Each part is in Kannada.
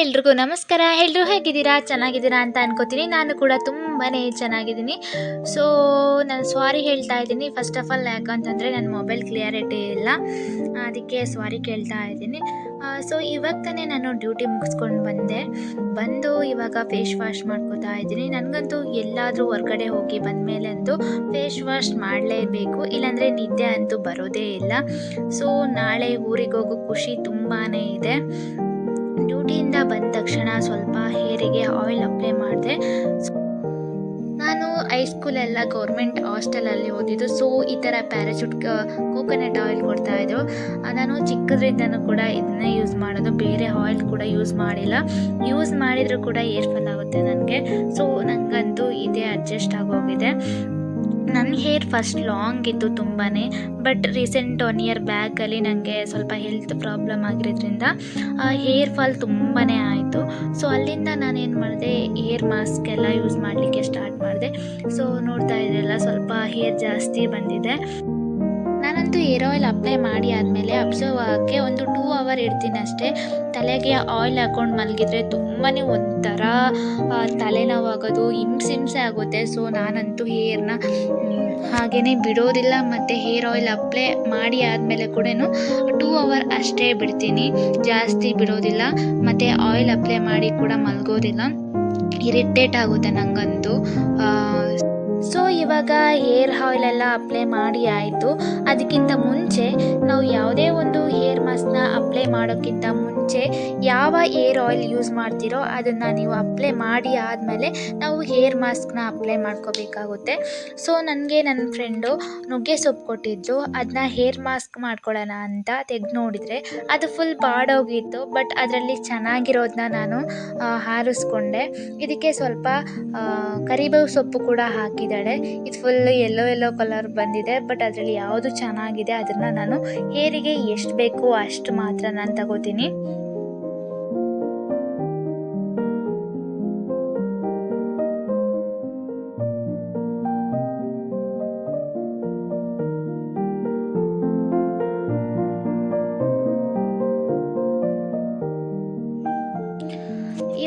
ಎಲ್ರಿಗೂ ನಮಸ್ಕಾರ. ಎಲ್ಲರೂ ಹೇಗಿದ್ದೀರಾ? ಚೆನ್ನಾಗಿದ್ದೀರಾ ಅಂತ ಅನ್ಕೋತೀನಿ. ನಾನು ಕೂಡ ತುಂಬಾ ಚೆನ್ನಾಗಿದ್ದೀನಿ. ಸೊ ನಾನು ಸಾರಿ ಹೇಳ್ತಾ ಇದ್ದೀನಿ ಫಸ್ಟ್ ಆಫ್ ಆಲ್. ಯಾಕಂತಂದರೆ ನನ್ನ ಮೊಬೈಲ್ ಕ್ಲಿಯರಿಟಿ ಇಲ್ಲ, ಅದಕ್ಕೆ ಸಾರಿ ಕೇಳ್ತಾ ಇದ್ದೀನಿ. ಸೊ ಇವಾಗ ತಾನೇ ನಾನು ಡ್ಯೂಟಿ ಮುಗಿಸ್ಕೊಂಡು ಬಂದು ಇವಾಗ ಫೇಸ್ ವಾಶ್ ಮಾಡ್ಕೋತಾ ಇದ್ದೀನಿ. ನನಗಂತೂ ಎಲ್ಲಾದರೂ ಹೊರ್ಗಡೆ ಹೋಗಿ ಬಂದಮೇಲೆ ಅಂತೂ ಫೇಸ್ ವಾಶ್ ಮಾಡಲೇಬೇಕು, ಇಲ್ಲಾಂದರೆ ನಿದ್ದೆ ಅಂತೂ ಬರೋದೇ ಇಲ್ಲ. ಸೊ ನಾಳೆ ಊರಿಗೆ ಹೋಗೋ ಖುಷಿ ತುಂಬಾ ಇದೆ. ಡ್ಯೂಟಿಯಿಂದ ಬಂದ ತಕ್ಷಣ ಸ್ವಲ್ಪ ಹೇರಿಗೆ ಆಯಿಲ್ ಅಪ್ಲೈ ಮಾಡಿದೆ. ನಾನು ಹೈಸ್ಕೂಲೆಲ್ಲ ಗೌರ್ಮೆಂಟ್ ಹಾಸ್ಟೆಲಲ್ಲಿ ಓದಿದ್ದು. ಸೊ ಈ ಥರ ಪ್ಯಾರಾಚೂಟ್ ಕೋಕೋನಟ್ ಆಯಿಲ್ ಕೊಡ್ತಾಯಿದ್ರು. ನಾನು ಚಿಕ್ಕದ್ರಿಂದನೂ ಕೂಡ ಇದನ್ನೇ ಯೂಸ್ ಮಾಡೋದು, ಬೇರೆ ಆಯಿಲ್ ಕೂಡ ಯೂಸ್ ಮಾಡಿಲ್ಲ. ಯೂಸ್ ಮಾಡಿದರೂ ಕೂಡ ಏರ್ ಫಾಲ್ ಆಗುತ್ತೆ ನನಗೆ. ಸೊ ನನಗಂತೂ ಇದೇ ಅಡ್ಜಸ್ಟ್ ಆಗೋಗಿದೆ. ನನ್ನ ಹೇರ್ ಫಸ್ಟ್ ಲಾಂಗ್ ಇತ್ತು ತುಂಬಾ, ಬಟ್ ರೀಸೆಂಟ್ 1 ಇಯರ್ ಬ್ಯಾಕಲ್ಲಿ ನನಗೆ ಸ್ವಲ್ಪ ಹೆಲ್ತ್ ಪ್ರಾಬ್ಲಮ್ ಆಗಿರೋದ್ರಿಂದ ಹೇರ್ ಫಾಲ್ ತುಂಬಾ ಆಯಿತು. ಸೊ ಅಲ್ಲಿಂದ ನಾನೇನು ಮಾಡಿದೆ, ಹೇರ್ ಮಾಸ್ಕ್ ಎಲ್ಲ ಯೂಸ್ ಮಾಡಲಿಕ್ಕೆ ಸ್ಟಾರ್ಟ್ ಮಾಡಿದೆ. ಸೊ ನೋಡ್ತಾ ಇದ್ರಲ್ಲ, ಸ್ವಲ್ಪ ಹೇರ್ ಜಾಸ್ತಿ ಬಂದಿದೆ. ನಾನಂತೂ ಹೇರ್ ಆಯಿಲ್ ಅಪ್ಲೈ ಮಾಡಿ ಆದಮೇಲೆ ಅಬ್ಸರ್ವ್ ಆಗೋಕ್ಕೆ ಒಂದು 2 ಅವರ್ ಇಡ್ತೀನಿ ಅಷ್ಟೇ. ತಲೆಗೆ ಆಯಿಲ್ ಹಾಕ್ಕೊಂಡು ಮಲಗಿದ್ರೆ ತುಂಬಾ ಒಂಥರ ತಲೆನೋವಾಗೋದು, ಹಿಂಸೆ ಆಗುತ್ತೆ. ಸೊ ನಾನಂತೂ ಹೇರ್ನ ಹಾಗೇ ಬಿಡೋದಿಲ್ಲ, ಮತ್ತು ಹೇರ್ ಆಯಿಲ್ ಅಪ್ಲೈ ಮಾಡಿ ಆದಮೇಲೆ ಕೂಡ 2 ಅವರ್ ಅಷ್ಟೇ ಬಿಡ್ತೀನಿ, ಜಾಸ್ತಿ ಬಿಡೋದಿಲ್ಲ. ಮತ್ತು ಆಯಿಲ್ ಅಪ್ಲೈ ಮಾಡಿ ಕೂಡ ಮಲಗೋದಿಲ್ಲ, ಇರಿಟೇಟ್ ಆಗುತ್ತೆ ನನಗಂತೂ. ಸೊ ಇವಾಗ ಹೇರ್ ಆಯಿಲೆಲ್ಲ ಅಪ್ಲೈ ಮಾಡಿ ಆಯಿತು. ಅದಕ್ಕಿಂತ ಮುಂಚೆ ನಾವು ಯಾವುದೇ ಒಂದು ಹೇರ್ ಮಾಸ್ಕ್ನ ಅಪ್ಲೈ ಮಾಡೋಕ್ಕಿಂತ ಮುಂಚೆ ಯಾವ ಹೇರ್ ಆಯಿಲ್ ಯೂಸ್ ಮಾಡ್ತೀರೋ ಅದನ್ನು ನೀವು ಅಪ್ಲೈ ಮಾಡಿ ಆದಮೇಲೆ ನಾವು ಹೇರ್ ಮಾಸ್ಕ್ನ ಅಪ್ಲೈ ಮಾಡ್ಕೋಬೇಕಾಗುತ್ತೆ. ಸೊ ನನಗೆ ನನ್ನ ಫ್ರೆಂಡು ನುಗ್ಗೆ ಸೊಪ್ಪು ಕೊಟ್ಟಿದ್ದು, ಅದನ್ನ ಹೇರ್ ಮಾಸ್ಕ್ ಮಾಡ್ಕೊಳ್ಳೋಣ ಅಂತ ತೆಗೆದು ನೋಡಿದರೆ ಅದು ಫುಲ್ ಬಾಡೋಗಿತ್ತು. ಬಟ್ ಅದರಲ್ಲಿ ಚೆನ್ನಾಗಿರೋದನ್ನ ನಾನು ಆರಿಸ್ಕೊಂಡೆ. ಇದಕ್ಕೆ ಸ್ವಲ್ಪ ಕರಿಬೇವು ಸೊಪ್ಪು ಕೂಡ ಹಾಕಿದ್ದಾಳೆ. ಇದು ಫುಲ್ ಯೆಲ್ಲೋ ಕಲರ್ ಬಂದಿದೆ, ಬಟ್ ಅದರಲ್ಲಿ ಯಾವುದು ಚೆನ್ನಾಗಿದೆ ಅದನ್ನು ನಾನು ಹೇರಿಗೆ ಎಷ್ಟು ಬೇಕೋ ಅಷ್ಟು ಮಾತ್ರ ನಾನು ತಗೋತೀನಿ.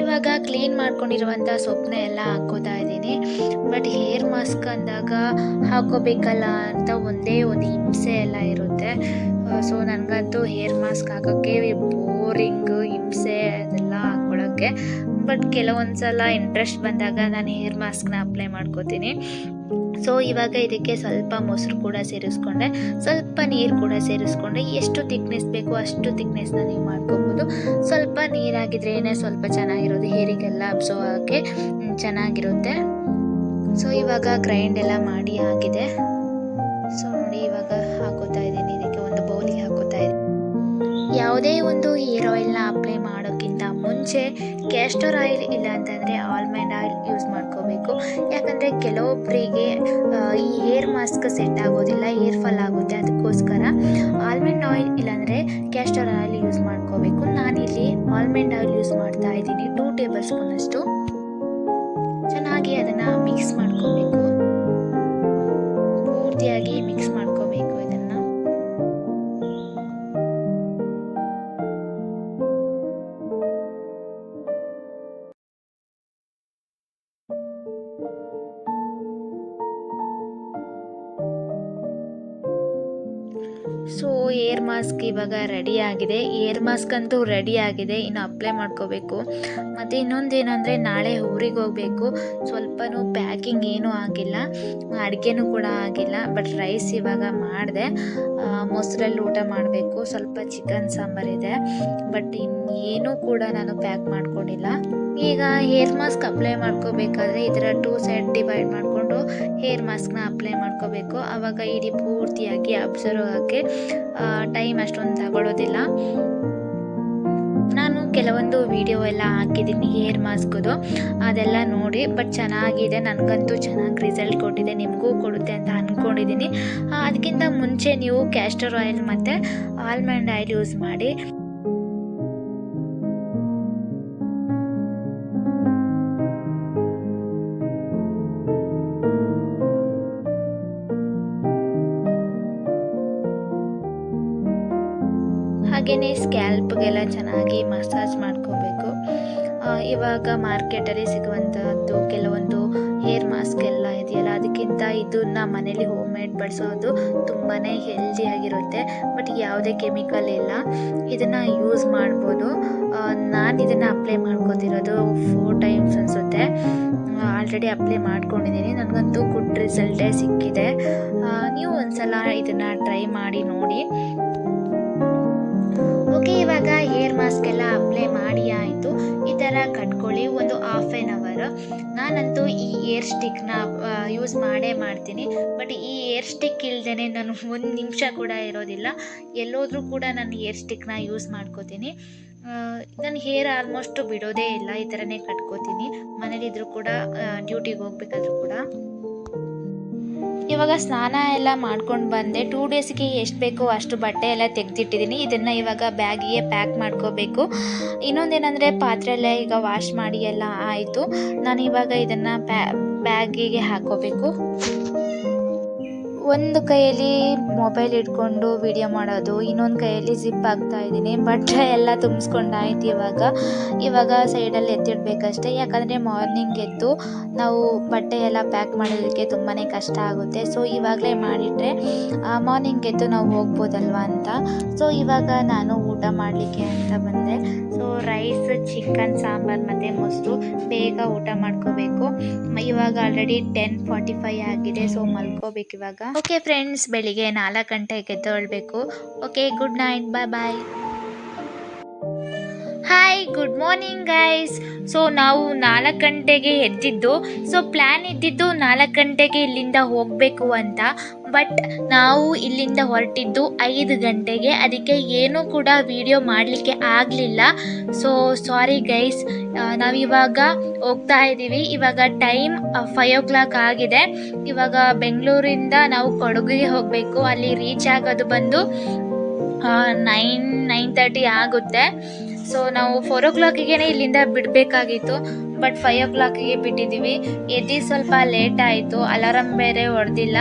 ಇವಾಗ ಕ್ಲೀನ್ ಮಾಡ್ಕೊಂಡಿರುವಂಥ ಸೊಪ್ಪನ್ನ ಎಲ್ಲ ಹಾಕ್ಕೋತಾ ಇದ್ದೀನಿ. ಬಟ್ ಹೇರ್ ಮಾಸ್ಕ್ ಅಂದಾಗ ಹಾಕೋಬೇಕಲ್ಲ ಅಂತ ಒಂದೇ ಒಂದು ಹಿಂಸೆ ಎಲ್ಲ ಇರುತ್ತೆ. ಸೊ ನನಗಂತೂ ಹೇರ್ ಮಾಸ್ಕ್ ಹಾಕೋಕ್ಕೆ ಬೋರಿಂಗು, ಹಿಂಸೆ ಅದೆಲ್ಲ ಹಾಕ್ಕೊಳ್ಳೋಕ್ಕೆ. ಬಟ್ ಕೆಲವೊಂದು ಸಲ ಇಂಟ್ರೆಸ್ಟ್ ಬಂದಾಗ ನಾನು ಹೇರ್ ಮಾಸ್ಕ್ನ ಅಪ್ಲೈ ಮಾಡ್ಕೋತೀನಿ. ಸೊ ಇವಾಗ ಇದಕ್ಕೆ ಸ್ವಲ್ಪ ಮೊಸರು ಕೂಡ ಸೇರಿಸ್ಕೊಂಡೆ, ಸ್ವಲ್ಪ ನೀರು ಕೂಡ ಸೇರಿಸ್ಕೊಂಡೆ. ಎಷ್ಟು ತಿಕ್ನೆಸ್ ಬೇಕೋ ಅಷ್ಟು ತಿಕ್ನೆಸ್ನ ನೀವು ಮಾಡ್ಕೋಬೋದು. ಸ್ವಲ್ಪ ನೀರಾಗಿದ್ರೇ ಸ್ವಲ್ಪ ಚೆನ್ನಾಗಿರೋದು, ಹೇರಿಗೆಲ್ಲ ಅಬ್ಸರ್ವ್ ಆಗೋಕ್ಕೆ ಚೆನ್ನಾಗಿರುತ್ತೆ. ಸೊ ಇವಾಗ ಗ್ರೈಂಡ್ ಎಲ್ಲ ಮಾಡಿ ಆಗಿದೆ. ಸೊ ನೋಡಿ, ಇವಾಗ ಹಾಕೋತಾ ಇದ್ದೀನಿ, ಇದಕ್ಕೆ ಒಂದು ಬೌಲಿಗೆ ಹಾಕೋತಾ ಇದ್ದೀನಿ. ಯಾವುದೇ ಒಂದು ಹೇರ್ ಆಯಿಲ್ನ ಅಪ್ಲೈ ಮಾಡೋಕ್ಕಿಂತ ಮುಂಚೆ ಕ್ಯಾಸ್ಟರ್ ಆಯಿಲ್ ಇಲ್ಲ ಅಂತಂದರೆ ಆಲ್ಮಂಡ್ ಆಯಿಲ್ ಯೂಸ್ ಮಾಡ್ಕೋಬೇಕು. ಯಾಕಂದರೆ ಕೆಲವೊಬ್ಬರಿಗೆ ಈ ಹೇರ್ ಮಾಸ್ಕ್ ಸೆಟ್ ಆಗೋದಿಲ್ಲ, ಹೇರ್ ಫಾಲ್ ಆಗುತ್ತೆ. ಅದಕ್ಕೋಸ್ಕರ ಆಲ್ಮಂಡ್ ಆಯಿಲ್ ಇಲ್ಲಾಂದರೆ ಕ್ಯಾಸ್ಟರ್ ಆಯಿಲ್ ಯೂಸ್ ಮಾಡ್ಕೋಬೇಕು. ನಾನಿಲ್ಲಿ ಆಲ್ಮಂಡ್ ಆಯಿಲ್ ಯೂಸ್ ಮಾಡ್ತಾ ಇದ್ದೀನಿ, 2 ಟೇಬಲ್ ಸ್ಪೂನ್ ಅಷ್ಟು. ಚೆನ್ನಾಗಿ ಅದನ್ನು ಮಿಕ್ಸ್ ಮಾಡ್ಕೋಬೇಕು, ಪೂರ್ತಿಯಾಗಿ ಮಿಕ್ಸ್ ಮಾಡ್ಕೋಬೇಕು ಇದನ್ನು. ಸೊ ಏರ್ ಮಾಸ್ಕ್ ಇವಾಗ ರೆಡಿ ಆಗಿದೆ. ಏರ್ ಮಾಸ್ಕ್ ಅಂತೂ ರೆಡಿ ಆಗಿದೆ, ಇನ್ನು ಅಪ್ಲೈ ಮಾಡ್ಕೋಬೇಕು. ಮತ್ತು ಇನ್ನೊಂದೇನೆಂದರೆ ನಾಳೆ ಊರಿಗೆ ಹೋಗಬೇಕು. ಸ್ವಲ್ಪನೂ ಪ್ಯಾಕಿಂಗ್ ಏನೂ ಆಗಿಲ್ಲ, ಅಡುಗೆನೂ ಕೂಡ ಆಗಿಲ್ಲ. ಬಟ್ ರೈಸ್ ಇವಾಗ ಮಾಡಿದೆ, ಮೊಸರಲ್ಲಿ ಊಟ ಮಾಡಬೇಕು. ಸ್ವಲ್ಪ ಚಿಕನ್ ಸಾಂಬಾರಿದೆ, ಬಟ್ ಇನ್ನೇನೂ ಕೂಡ ನಾನು ಪ್ಯಾಕ್ ಮಾಡ್ಕೊಂಡಿಲ್ಲ. ಈಗ ಹೇರ್ ಮಾಸ್ಕ್ ಅಪ್ಲೈ ಮಾಡ್ಕೋಬೇಕಾದ್ರೆ ಈ ಥರ 2 ಸೈಡ್ ಡಿವೈಡ್ ಮಾಡಿಕೊಂಡು ಹೇರ್ ಮಾಸ್ಕ್ನ ಅಪ್ಲೈ ಮಾಡ್ಕೋಬೇಕು. ಆವಾಗ ಇಡೀ ಪೂರ್ತಿಯಾಗಿ ಅಬ್ಸರ್ವ್ ಆಗೋಕ್ಕೆ ಟೈಮ್ ಅಷ್ಟೊಂದು ತಗೊಳ್ಳೋದಿಲ್ಲ. ನಾನು ಕೆಲವೊಂದು ವಿಡಿಯೋ ಎಲ್ಲ ಹಾಕಿದ್ದೀನಿ ಹೇರ್ ಮಾಸ್ಕ್ದು, ಅದೆಲ್ಲ ನೋಡಿ. ಬಟ್ ಚೆನ್ನಾಗಿದೆ, ನನಗಂತೂ ಚೆನ್ನಾಗಿ ರಿಸಲ್ಟ್ ಕೊಟ್ಟಿದೆ, ನಿಮಗೂ ಕೊಡುತ್ತೆ ಅಂತ ಅಂದ್ಕೊಂಡಿದ್ದೀನಿ. ಅದಕ್ಕಿಂತ ಮುಂಚೆ ನೀವು ಕ್ಯಾಸ್ಟರ್ ಆಯಿಲ್ ಮತ್ತು ಆಲ್ಮಂಡ್ ಆಯಿಲ್ ಯೂಸ್ ಮಾಡಿ. ಹಾಗೆಯೇ ಸ್ಕ್ಯಾಲ್ಪ್ಗೆಲ್ಲ ಚೆನ್ನಾಗಿ ಮಸಾಜ್ ಮಾಡ್ಕೋಬೇಕು. ಇವಾಗ ಮಾರ್ಕೆಟಲ್ಲಿ ಸಿಗುವಂಥದ್ದು ಕೆಲವೊಂದು ಹೇರ್ ಮಾಸ್ಕ್ ಎಲ್ಲ ಇದೆಯಲ್ಲ, ಅದಕ್ಕಿಂತ ಇದನ್ನು ಮನೇಲಿ ಹೋಮ್ ಮೇಡ್ ಬಳಸೋದು ತುಂಬಾ ಹೆಲ್ದಿಯಾಗಿರುತ್ತೆ. ಬಟ್ ಯಾವುದೇ ಕೆಮಿಕಲ್ ಇಲ್ಲ, ಇದನ್ನು ಯೂಸ್ ಮಾಡ್ಬೋದು. ನಾನು ಇದನ್ನು ಅಪ್ಲೈ ಮಾಡ್ಕೋತಿರೋದು 4 ಟೈಮ್ಸ್ ಅನಿಸುತ್ತೆ. ಆಲ್ರೆಡಿ ಅಪ್ಲೈ ಮಾಡ್ಕೊಂಡಿದ್ದೀನಿ. ನನಗಂತೂ ಗುಡ್ ರಿಸಲ್ಟೇ ಸಿಕ್ಕಿದೆ. ನೀವು ಒಂದ್ಸಲ ಇದನ್ನು ಟ್ರೈ ಮಾಡಿ ನೋಡಿ. ಓಕೆ, ಇವಾಗ ಹೇರ್ ಮಾಸ್ಕ್ ಎಲ್ಲ ಅಪ್ಲೈ ಮಾಡಿ ಆಯಿತು. ಈ ಥರ ಕಟ್ಕೊಳ್ಳಿ ಒಂದು ಹಾಫ್ ಆನ್ ಅವರ್. ನಾನಂತೂ ಈ ಏರ್ ಸ್ಟಿಕ್ನ ಯೂಸ್ ಮಾಡ್ತೀನಿ. ಬಟ್ ಈ ಏರ್ ಸ್ಟಿಕ್ ಇಲ್ದೇ ನಾನು 1 ನಿಮಿಷ ಕೂಡ ಇರೋದಿಲ್ಲ. ಎಲ್ಲೋದ್ರೂ ಕೂಡ ನಾನು ಏರ್ ಸ್ಟಿಕ್ನ ಯೂಸ್ ಮಾಡ್ಕೋತೀನಿ. ನನ್ನ ಹೇರ್ ಆಲ್ಮೋಸ್ಟ್ ಬಿಡೋದೇ ಇಲ್ಲ, ಈ ಥರನೇ ಕಟ್ಕೋತೀನಿ. ಮನೇಲಿದ್ದರೂ ಕೂಡ, ಡ್ಯೂಟಿಗೆ ಹೋಗ್ಬೇಕಾದ್ರೂ ಕೂಡ. ಇವಾಗ ಸ್ನಾನ ಎಲ್ಲ ಮಾಡ್ಕೊಂಡು ಬಂದೆ. 2 ಡೇಸ್ಗೆ ಎಷ್ಟು ಬೇಕೋ ಅಷ್ಟು ಬಟ್ಟೆ ಎಲ್ಲ ತೆಗೆದಿಟ್ಟಿದ್ದೀನಿ. ಇದನ್ನು ಇವಾಗ ಬ್ಯಾಗಿಗೆ ಪ್ಯಾಕ್ ಮಾಡ್ಕೋಬೇಕು. ಇನ್ನೊಂದೇನೆಂದರೆ ಪಾತ್ರೆ ಎಲ್ಲ ಈಗ ವಾಶ್ ಮಾಡಿ ಎಲ್ಲ ಆಯಿತು. ನಾನು ಇವಾಗ ಇದನ್ನು ಬ್ಯಾಗಿಗೆ ಹಾಕೋಬೇಕು. ಒಂದು ಕೈಯಲ್ಲಿ ಮೊಬೈಲ್ ಇಟ್ಕೊಂಡು ವಿಡಿಯೋ ಮಾಡೋದು, ಇನ್ನೊಂದು ಕೈಯಲ್ಲಿ ಜಿಪ್ ಹಾಕ್ತಾ ಇದ್ದೀನಿ. ಬಟ್ಟೆ ಎಲ್ಲ ತುಂಬಿಸ್ಕೊಂಡಾಯ್ತು. ಇವಾಗ ಸೈಡಲ್ಲಿ ಎತ್ತಿಡಬೇಕಷ್ಟೇ. ಯಾಕಂದರೆ ಮಾರ್ನಿಂಗ್ ಎದ್ದು ನಾವು ಬಟ್ಟೆ ಎಲ್ಲ ಪ್ಯಾಕ್ ಮಾಡೋದಕ್ಕೆ ತುಂಬಾ ಕಷ್ಟ ಆಗುತ್ತೆ. ಸೊ ಇವಾಗಲೇ ಮಾಡಿಟ್ರೆ ಮಾರ್ನಿಂಗ್ ಎದ್ದು ನಾವು ಹೋಗ್ಬೋದಲ್ವ ಅಂತ. ಸೊ ಇವಾಗ ನಾನು ಊಟ ಮಾಡಲಿಕ್ಕೆ ಅಂತ ಬಂದೆ. ಸೊ ರೈಸ್, ಚಿಕನ್ ಸಾಂಬಾರು ಮತ್ತು ಮೊಸರು, ಬೇಗ ಊಟ ಮಾಡ್ಕೋಬೇಕು. ಇವಾಗ ಆಲ್ರೆಡಿ 10:45 ಆಗಿದೆ. ಸೊ ಮಲ್ಕೋಬೇಕು ಇವಾಗ. ಓಕೆ ಫ್ರೆಂಡ್ಸ್, ಬೆಳಿಗ್ಗೆ 4 ಗಂಟೆಗೆ ಎದ್ದೇಳಬೇಕು. Okay, good night, bye. Hi, good morning guys. So ನಾವು 4 ಗಂಟೆಗೆ ಎದ್ದಿದ್ದು. ಸೊ ಪ್ಲ್ಯಾನ್ ಇದ್ದಿದ್ದು 4 ಗಂಟೆಗೆ ಇಲ್ಲಿಂದ ಹೋಗಬೇಕು ಅಂತ. ಬಟ್ ನಾವು ಇಲ್ಲಿಂದ ಹೊರಟಿದ್ದು 5 ಗಂಟೆಗೆ. ಅದಕ್ಕೆ ಏನೂ ಕೂಡ ವಿಡಿಯೋ ಮಾಡಲಿಕ್ಕೆ ಆಗಲಿಲ್ಲ. So sorry guys. ನಾವಿವಾಗ ಹೋಗ್ತಾ ಇದ್ದೀವಿ. ಇವಾಗ ಟೈಮ್ 5 o'clock ಆಗಿದೆ. ಇವಾಗ ಬೆಂಗಳೂರಿಂದ ನಾವು ಕೊಡಗಿಗೆ ಹೋಗಬೇಕು. ಅಲ್ಲಿ ರೀಚ್ ಆಗೋದು ಬಂದು 9:30 ಆಗುತ್ತೆ. ಸೊ ನಾವು 4 o'clockಗೆ ಇಲ್ಲಿಂದ ಬಿಡಬೇಕಾಗಿತ್ತು. ಬಟ್ 5 o'clockಗೆ ಬಿಟ್ಟಿದ್ದೀವಿ. ಎದ್ದು ಸ್ವಲ್ಪ ಲೇಟ್ ಆಯಿತು. ಅಲಾರಮ್ ಬೇರೆ ಹೊಡೆದಿಲ್ಲ.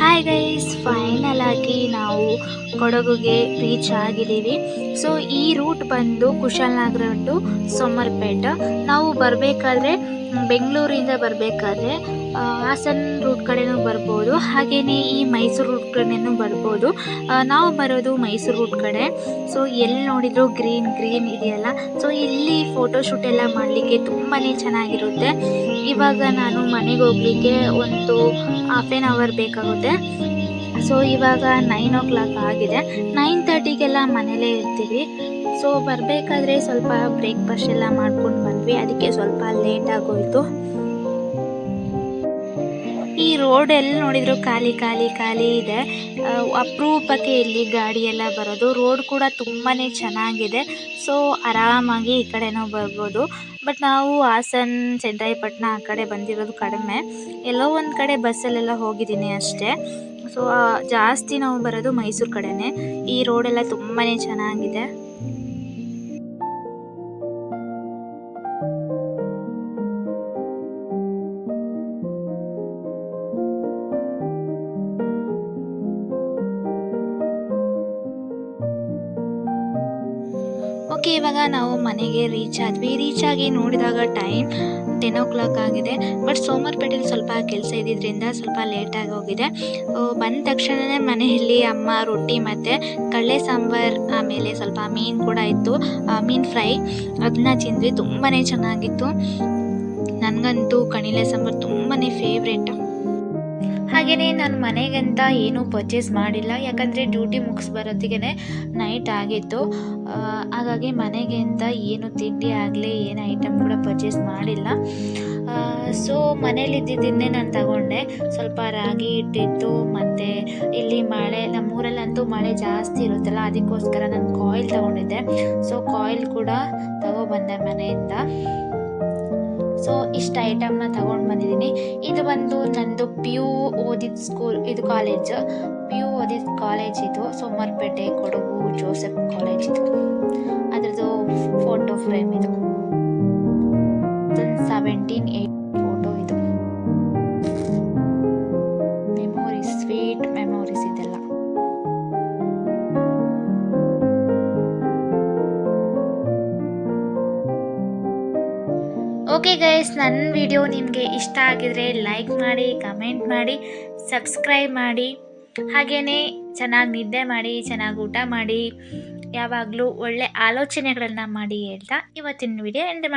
ಹಾಯ್ ಗೈಸ್, ಫೈನಲ್ ಆಗಿ ನಾವು ಕೊಡಗುಗೆ ರೀಚ್ ಆಗಿದ್ದೀವಿ. ಸೊ ಈ ರೂಟ್ ಬಂದು ಕುಶಾಲನಗರ ಟು ಸೋಮರ್ಪೇಟ. ನಾವು ಬರಬೇಕಾದ್ರೆ ಬೆಂಗಳೂರಿಂದ ಬರಬೇಕಾದ್ರೆ ಹಾಸನ ರೂಟ್ ಕಡೆನೂ ಬರ್ಬೋದು, ಹಾಗೆಯೇ ಈ ಮೈಸೂರು ರೂಟ್ ಕಡೆನೂ ಬರ್ಬೋದು. ನಾವು ಬರೋದು ಮೈಸೂರು ರೂಟ್ ಕಡೆ. ಸೊ ಎಲ್ಲಿ ನೋಡಿದರೂ ಗ್ರೀನ್ ಇದೆಯಲ್ಲ. ಸೊ ಇಲ್ಲಿ ಫೋಟೋಶೂಟ್ ಎಲ್ಲ ಮಾಡಲಿಕ್ಕೆ ತುಂಬಾ ಚೆನ್ನಾಗಿರುತ್ತೆ. ಇವಾಗ ನಾನು ಮನೆಗೆ ಹೋಗಲಿಕ್ಕೆ ಒಂದು ಹಾಫ್ ಆನ್ ಅವರ್ ಬೇಕಾಗುತ್ತೆ. ಸೊ ಇವಾಗ 9 o'clock ಆಗಿದೆ. 9:30ಗೆಲ್ಲ ಮನೇಲೇ ಇರ್ತೀವಿ. ಸೊ ಬರಬೇಕಾದ್ರೆ ಸ್ವಲ್ಪ ಬ್ರೇಕ್ಫಾಸ್ಟ್ ಎಲ್ಲ ಮಾಡ್ಕೊಂಡು ಬಂದ್ವಿ. ಅದಕ್ಕೆ ಸ್ವಲ್ಪ ಲೇಟ್ ಆಗೋಯಿತು. ಈ ರೋಡ್ ಎಲ್ಲಿ ನೋಡಿದ್ರು ಖಾಲಿ ಇದೆ. ಅಪರೂಪಕ್ಕೆ ಇಲ್ಲಿ ಗಾಡಿ ಎಲ್ಲ ಬರೋದು. ರೋಡ್ ಕೂಡ ತುಂಬಾ ಚೆನ್ನಾಗಿದೆ. ಸೊ ಆರಾಮಾಗಿ ಈ ಕಡೆನೂ ಬರ್ಬೋದು. ಬಟ್ ನಾವು ಹಾಸನ, ಚನ್ನರಾಯಪಟ್ಟಣ ಆ ಕಡೆ ಬಂದಿರೋದು ಕಡಿಮೆ. ಎಲ್ಲೋ ಒಂದು ಕಡೆ ಬಸ್ಸಲ್ಲೆಲ್ಲ ಹೋಗಿದ್ದೀನಿ ಅಷ್ಟೇ. ಸೊ ಜಾಸ್ತಿ ನಾವು ಬರೋದು ಮೈಸೂರು ಕಡೆನೇ. ಈ ರೋಡೆಲ್ಲ ತುಂಬಾ ಚೆನ್ನಾಗಿದೆ. ಓಕೆ, ಇವಾಗ ನಾವು ಮನೆಗೆ ರೀಚ್ ಆದ್ವಿ. ರೀಚ್ ಆಗಿ ನೋಡಿದಾಗ ಟೈಮ್ 10 o'clock ಆಗಿದೆ. ಬಟ್ ಸೋಮವಾರಪೇಟೆಯಲ್ಲಿ ಸ್ವಲ್ಪ ಕೆಲಸ ಇದ್ದಿದ್ದರಿಂದ ಸ್ವಲ್ಪ ಲೇಟಾಗಿ ಹೋಗಿದೆ. ಬಂದ ತಕ್ಷಣವೇ ಮನೆಯಲ್ಲಿ ಅಮ್ಮ ರೊಟ್ಟಿ ಮತ್ತು ಕಡಲೆ ಸಾಂಬಾರು, ಆಮೇಲೆ ಸ್ವಲ್ಪ ಮೀನು ಕೂಡ ಇತ್ತು, ಮೀನು ಫ್ರೈ, ಅದನ್ನ ತಿಂದ್ವಿ. ತುಂಬಾ ಚೆನ್ನಾಗಿತ್ತು. ನನಗಂತೂ ಕಡಲೆ ಸಾಂಬಾರು ತುಂಬಾ ಫೇವ್ರೇಟ್. ಹಾಗೆಯೇ ನಾನು ಮನೆಗಂತ ಏನೂ ಪರ್ಚೇಸ್ ಮಾಡಿಲ್ಲ. ಯಾಕಂದರೆ ಡ್ಯೂಟಿ ಮುಗಿಸಿ ಬರೋತ್ತಿಗೆ ನೈಟ್ ಆಗಿತ್ತು. ಹಾಗಾಗಿ ಮನೆಗೆ ಅಂತ ಏನು ತಿಂಡಿ ಆಗಲಿ ಏನು ಐಟಮ್ ಕೂಡ ಪರ್ಚೇಸ್ ಮಾಡಿಲ್ಲ. ಸೊ ಮನೇಲಿದ್ದಿದ್ದನ್ನೇ ನಾನು ತಗೊಂಡೆ. ಸ್ವಲ್ಪ ರಾಗಿ ಹಿಟ್ಟಿತ್ತು, ಮತ್ತು ಇಲ್ಲಿ ಮಳೆ, ನಮ್ಮೂರಲ್ಲಂತೂ ಮಳೆ ಜಾಸ್ತಿ ಇರುತ್ತಲ್ಲ, ಅದಕ್ಕೋಸ್ಕರ ನಾನು ಕಾಯಿಲ್ ತೊಗೊಂಡಿದ್ದೆ. ಸೊ ಕಾಯಿಲ್ ಕೂಡ ತಗೊಬಂದೆ ಮನೆಯಿಂದ. ಸೊ ಇಷ್ಟು ಐಟಮ್ನ ತೊಗೊಂಡು ಬಂದಿದ್ದೀನಿ. ಇದು ಬಂದು ನಂದು ಪಿ ಯು ಓದಿದ ಸ್ಕೂಲ್, ಇದು ಕಾಲೇಜ್, ಪಿ ಯು ಓದಿದ ಕಾಲೇಜ್ ಇದು ಸೋಮವಾರಪೇಟೆ ಕೊಡಗು ಜೋಸೆಫ್ ಕಾಲೇಜ್. ಇದು ಅದರದ್ದು ಫೋಟೋ ಫ್ರೇಮ್, ಇದು 17 ಫೋಟೋ. ಇದು ಮೆಮೊರೀಸ್, ಸ್ವೀಟ್ ಮೆಮೊರೀಸ್ ಇದೆಲ್ಲ. ಓಕೆ ಗೈಸ್, ನನ್ನ ವಿಡಿಯೋ ನಿಮಗೆ ಇಷ್ಟ ಆಗಿದರೆ ಲೈಕ್ ಮಾಡಿ, ಕಮೆಂಟ್ ಮಾಡಿ, ಸಬ್ಸ್ಕ್ರೈಬ್ ಮಾಡಿ. ಹಾಗೆಯೇ ಚೆನ್ನಾಗಿ ನಿದ್ದೆ ಮಾಡಿ, ಚೆನ್ನಾಗಿ ಊಟ ಮಾಡಿ, ಯಾವಾಗಲೂ ಒಳ್ಳೆ ಆಲೋಚನೆಗಳನ್ನು ಮಾಡಿ ಹೇಳ್ತಾ ಇವತ್ತಿನ ವಿಡಿಯೋ ಎಂಡ್ ಮಾಡಿ.